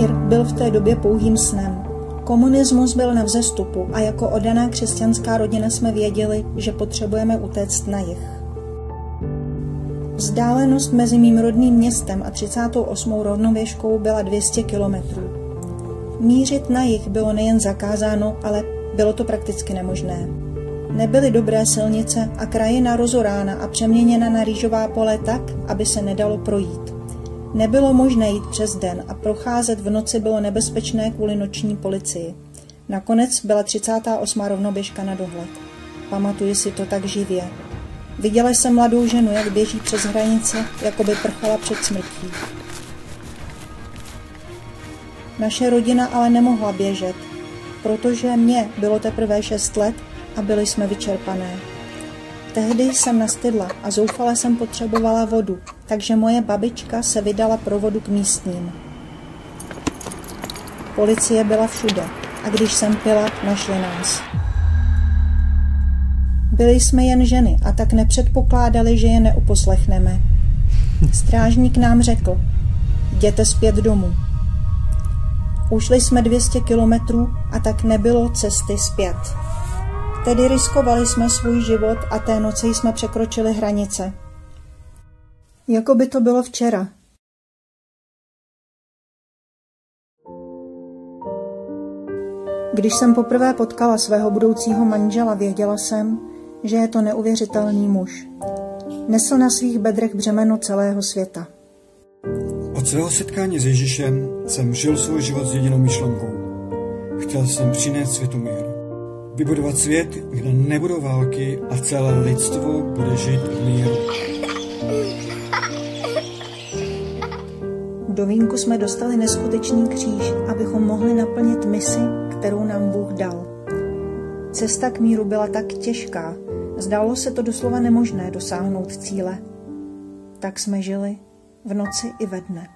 mír byl v té době pouhým snem. Komunismus byl na vzestupu a jako oddaná křesťanská rodina jsme věděli, že potřebujeme utéct na jih. Vzdálenost mezi mým rodným městem a 38. rovnověžkou byla 200 kilometrů. Mířit na jih bylo nejen zakázáno, ale bylo to prakticky nemožné. Nebyly dobré silnice a krajina rozorána a přeměněna na rýžová pole tak, aby se nedalo projít. Nebylo možné jít přes den a procházet v noci bylo nebezpečné kvůli noční policii. Nakonec byla 38. rovnoběžka na dohled. Pamatuji si to tak živě. Viděla jsem mladou ženu, jak běží přes hranice, jako by prchala před smrtí. Naše rodina ale nemohla běžet, protože mně bylo teprve 6 let a byli jsme vyčerpané. Tehdy jsem nastydla a zoufale jsem potřebovala vodu, takže moje babička se vydala pro vodu k místním. Policie byla všude a když jsem pila, našli nás. Byli jsme jen ženy a tak nepředpokládali, že je neuposlechneme. Strážník nám řekl, jděte zpět domů. Ušli jsme 200 kilometrů a tak nebylo cesty zpět. Tedy riskovali jsme svůj život a té noci jsme překročili hranice. Jako by to bylo včera. Když jsem poprvé potkala svého budoucího manžela, věděla jsem, že je to neuvěřitelný muž. Nesl na svých bedrech břemeno celého světa. Od svého setkání s Ježíšem jsem žil svůj život s jedinou myšlenkou. Chtěl jsem přinést světu mír. Vybudovat svět, kde nebudou války a celé lidstvo bude žít v míru. Do vínku jsme dostali neskutečný kříž, abychom mohli naplnit misi, kterou nám Bůh dal. Cesta k míru byla tak těžká, zdálo se to doslova nemožné dosáhnout cíle. Tak jsme žili v noci i ve dne.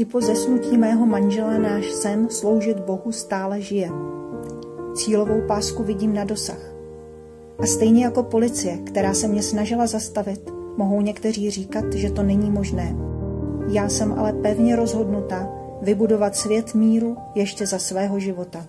I po zesnutí mého manžela náš sen sloužit Bohu stále žije. Cílovou pásku vidím na dosah. A stejně jako policie, která se mě snažila zastavit, mohou někteří říkat, že to není možné. Já jsem ale pevně rozhodnutá vybudovat svět míru ještě za svého života.